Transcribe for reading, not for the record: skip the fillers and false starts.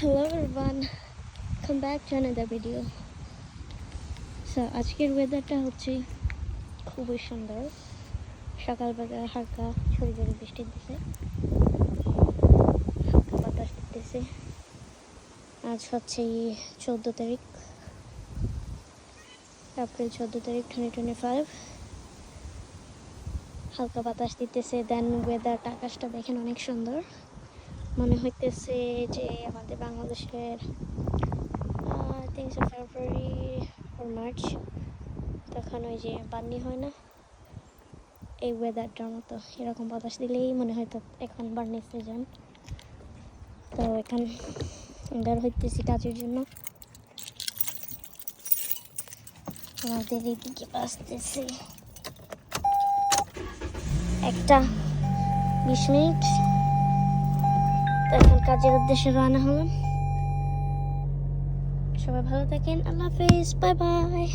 Hello everyone, come back to another video. So আজকের ওয়েদারটা হচ্ছে খুবই সুন্দর। সকালবেলা হালকা ঝড়ি ঝড়ি বৃষ্টি দিতেছে, হালকা বাতাস দিতেছে। আজ হচ্ছে 14 তারিখ, এপ্রিল 14 তারিখ 2025। হালকা বাতাস দিতেছে, দেন ওয়েদারটা আকাশটা দেখেন অনেক সুন্দর। মনে হইতেছে যে আমাদের বাংলাদেশের ফেব্রুয়ারি or মার্চ, তখন ওই যে বান্নি হয় না, এই ওয়েদারটার মতো এরকম বাতাস দিলেই মনে হয়তো এখন বার্নির সিজন। তো এখন বের হইতেছি কাজের জন্য। আমাদের এদিকে বাজতেছে 1:20। তো এখন কাজের উদ্দেশ্যে রওনা হলাম। সবাই ভালো থাকেন, আল্লাহ হাফেজ, বাই বাই।